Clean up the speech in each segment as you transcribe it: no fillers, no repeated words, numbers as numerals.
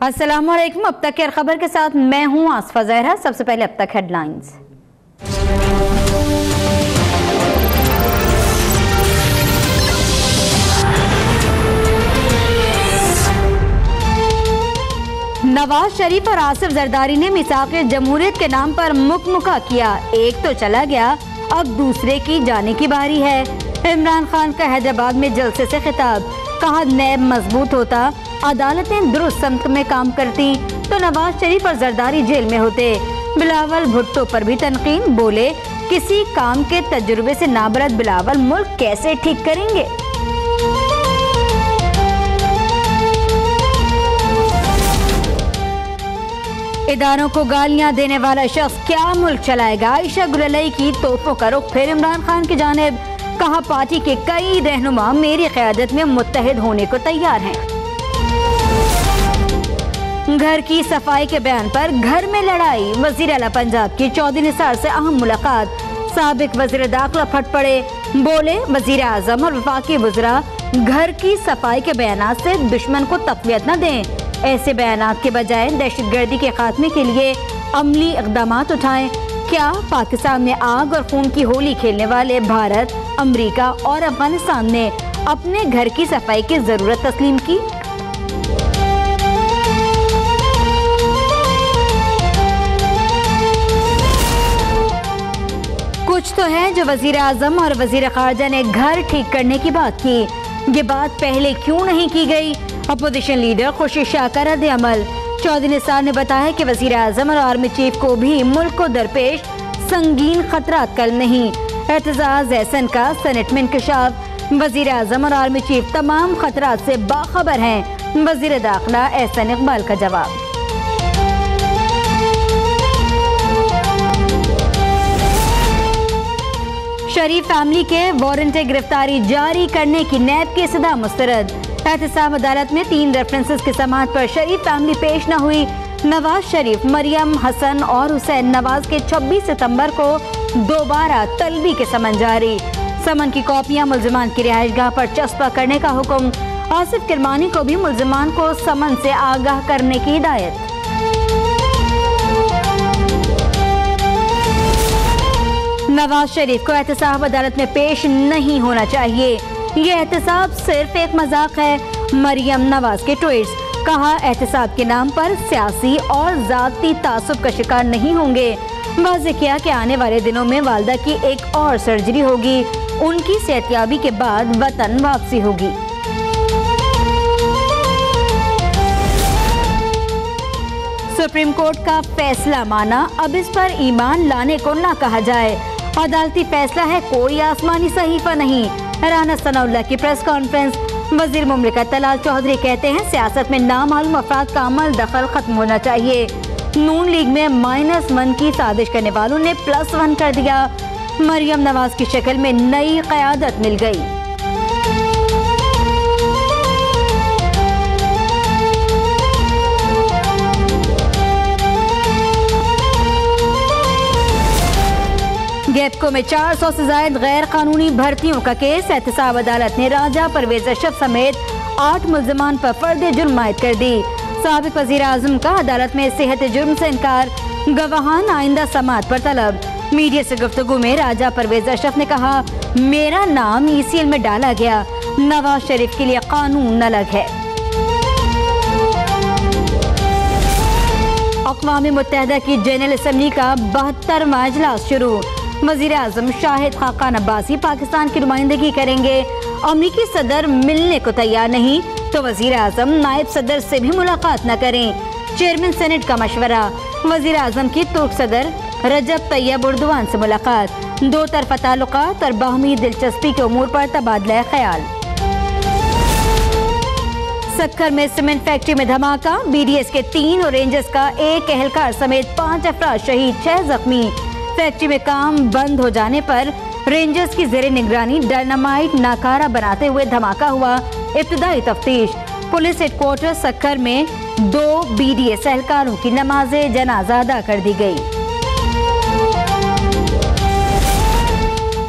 अस्सलामुअलैकुम। अब तक की खबर के साथ मैं हूं आसफा ज़हरा। सबसे पहले अब तक हेडलाइंस। नवाज शरीफ और आसिफ जरदारी ने मिसाक़ जमहूरियत के नाम पर मुकमुका किया। एक तो चला गया, अब दूसरे की जाने की बारी है। इमरान खान का हैदराबाद में जलसे से खिताब, कहा नैब मजबूत होता, अदालतें दुरुस्त समत में काम करती तो नवाज शरीफ और जरदारी जेल में होते। बिलावल भुट्टो पर भी तनकीद, बोले किसी काम के तजुर्बे से नाबरद बिलावल मुल्क कैसे ठीक करेंगे। इदारों को गालियां देने वाला शख्स क्या मुल्क चलाएगा। आयशा गुललई की तोहफों का रुख फिर इमरान खान की जानिब, कहा पार्टी के कई रहनुमा मेरी क़यादत में मुत्तहिद होने को तैयार हैं। घर की सफाई के बयान पर घर में लड़ाई, वज़ीर आला पंजाब की चौधरी निसार से अहम मुलाकात। साबिक वज़ीर दाखिला फट पड़े, बोले वज़ीर आज़म और वफाकी वज़रा घर की सफाई के बयानात से दुश्मन को तक़वियत न दें। ऐसे बयानात के बजाय दहशतगर्दी के खात्मे के लिए अमली इक़दामात उठाएं। क्या पाकिस्तान में आग और खून की होली खेलने वाले भारत, अमरीका और अफगानिस्तान ने अपने घर की सफाई की जरूरत तस्लीम की? कुछ तो है जो वजीर आजम और वजीर खारजा ने घर ठीक करने की बात की। ये बात पहले क्यों नहीं की गई? अपोजिशन लीडर खुर्शीद शाह का रद्द अमल। चौधरी निसार ने बताया कि वजीर आजम और आर्मी चीफ को भी मुल्क को दरपेश संगीन खतरात कल नहीं। एतजाज एहसन का सेनेट में इंकशाफ, वजीर आजम और आर्मी चीफ तमाम खतरात से बाखबर हैं। वजीर दाखिला एहसन इकबाल का जवाब। शरीफ फैमिली के वारंट गिरफ्तारी जारी करने की नैब की सदा मुस्तरद। एहतसाब अदालत में 3 रेफरेंसेस की समाअत पर शरीफ फैमिली पेश न हुई। नवाज शरीफ, मरियम, हसन और हुसैन नवाज के 26 सितंबर को दोबारा तलबी के समन जारी। समन की कॉपियां मुल्जिमान की रिहाइशगाह पर चस्पा करने का हुक्म। आसिफ किरमानी को भी मुल्जिमान को समन से आगाह करने की हिदायत। नवाज शरीफ को एहतसाब अदालत में पेश नहीं होना चाहिए। ये एहतसाब सिर्फ एक मजाक है। मरियम नवाज के ट्वीट्स, कहा एहतसाब के नाम पर सियासी और जाती तासुब का शिकार नहीं होंगे। वाज़ेह किया कि आने वाले दिनों में वालदा की एक और सर्जरी होगी, उनकी सेहतयाबी के बाद वतन वापसी होगी। सुप्रीम कोर्ट का फैसला माना, अब इस पर ईमान लाने को ना कहा जाए। अदालती फैसला है, कोई आसमानी सहीफा नहीं। राना सनाउल्लाह की प्रेस कॉन्फ्रेंस। वजीर मुमलिकत तलाल चौधरी कहते हैं सियासत में नामालूम अफराद का अमल दखल खत्म होना चाहिए। नून लीग में -1 की साजिश करने वालों ने +1 कर दिया। मरियम नवाज की शक्ल में नई क़यादत मिल गई। गैपको में 400 से ज्यादा गैर कानूनी भर्तियों का केस। एहतसाब अदालत ने राजा परवेज अशरफ समेत 8 मुल्जिमान पर फर्द जुर्म आयद कर दी। साबिक वजीर आजम का अदालत में सेहत जुर्म से इनकार, गवाहान आइंदा समाअत पर तलब। मीडिया से गुफ्तगू में राजा परवेज अशरफ ने कहा मेरा नाम ECL में डाला गया, नवाज शरीफ के लिए कानून अलग है। अक़वाम मुत्तहिदा की जनरल असम्बली का 72वां इजलास शुरू। वज़ीर आज़म शाहिद खाकान अब्बासी पाकिस्तान की नुमाइंदगी करेंगे। अमरीकी सदर मिलने को तैयार नहीं तो वज़ीर आज़म नायब सदर से भी मुलाकात न करें। चेयरमैन सेनेट का मशवरा। वज़ीर आज़म की तुर्क सदर रजब तैयब एर्दोगान से मुलाकात। 2 तरफ़ा ताल्लुकात और बाहमी दिलचस्पी के उमूर पर तबादला ख्याल। सक्कर में सीमेंट फैक्ट्री में धमाका, BDS के 3 और रेंजर्स का एक एहलकार समेत 5 अफराद शहीद, 6 जख्मी। फैक्ट्री में काम बंद हो जाने पर रेंजर्स की जेरे निगरानी डायनामाइट नाकारा बनाते हुए धमाका हुआ। इब्तिदाई तफ्तीश। पुलिस हेडक्वार्टर सक्कर में 2 BDS एहलकारों की नमाज़े जनाजा अदा कर दी गई।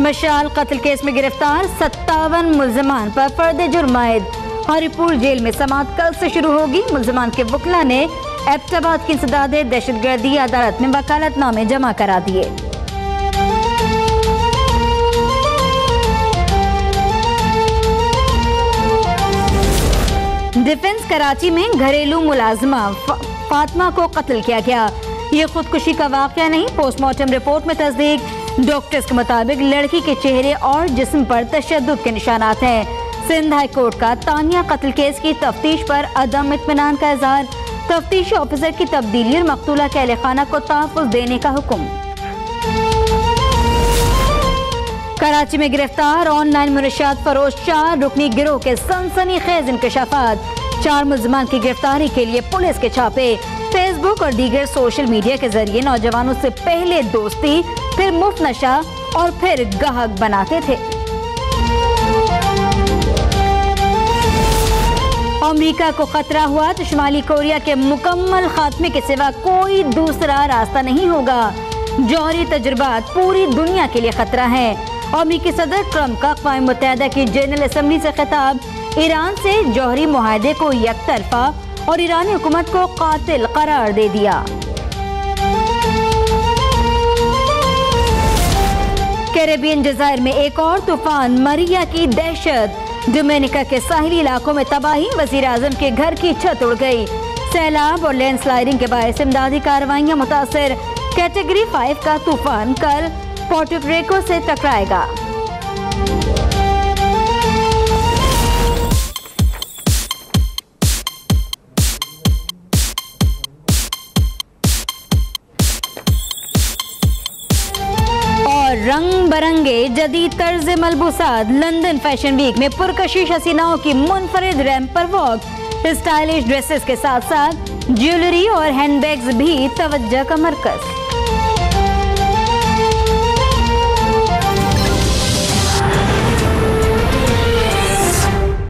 मशाल कत्ल केस में गिरफ्तार 57 मुल्जिमान पर फर्द जुर्म आयद। हरिपुर जेल में समाअत कल से शुरू होगी। मुल्जिमान के वकला ने एबटाबाद की इंसदाद दहशतगर्दी अदालत में वकालतनामे जमा करा दिए। डिफेंस कराची में घरेलू मुलाजिमा फातिमा को कत्ल किया गया। ये खुदकुशी का वाकया नहीं, पोस्टमार्टम रिपोर्ट में तस्दीक। डॉक्टर्स के मुताबिक लड़की के चेहरे और जिस्म पर तशद्दुद के निशानात हैं। सिंध हाई कोर्ट का तानिया कत्ल केस की तफ्तीश पर अदम इत्मीनान का इजहार। तफ्तीशी ऑफिसर की तब्दीली और मकतूला के अहले खाना को तहफ़्फ़ुज़ देने का हुक्म। कराची में गिरफ्तार ऑनलाइन मुनशियात फरोश 4 रुकनी गिरोह के सनसनीखेज इंकशाफात। 4 मुल्जिमान की गिरफ्तारी के लिए पुलिस के छापे। फेसबुक और दीगर सोशल मीडिया के जरिए नौजवानों से पहले दोस्ती, फिर मुफ्त नशा और फिर गाहक बनाते थे। अमेरिका को खतरा हुआ तो शुमाली कोरिया के मुकम्मल खात्मे के सिवा कोई दूसरा रास्ता नहीं होगा। जौहरी तजुर्बात पूरी दुनिया के लिए खतरा है। अमेरिकी सदर ट्रंप का अक़वाम मुत्तहिदा की जनरल असम्बली से खिताब। ईरान से जौहरी मुआहदे को यकतरफा और ईरानी हुकूमत को कातिल करार दे दिया। कैरेबियन जज़ायर में एक और तूफान मरिया की दहशत। डोमिनिका के साहिली इलाकों में तबाही। वज़ीर आज़म के घर की छत उड़ गई। सैलाब और लैंडस्लाइडिंग के बायस इमदादी कार्रवाइयां मुतासिर। कैटेगरी 5 का तूफान कल पोर्टो रिको से टकराएगा। रंग बरंगे जदीद तर्ज मलबूसात। लंदन फैशन वीक में पुरकशिश हसीनाओं की मुनफरिद रैंप पर वॉक। स्टाइलिश ड्रेसेस के साथ साथ ज्वेलरी और हैंडबैग्स भी तवज्जो का मरकज।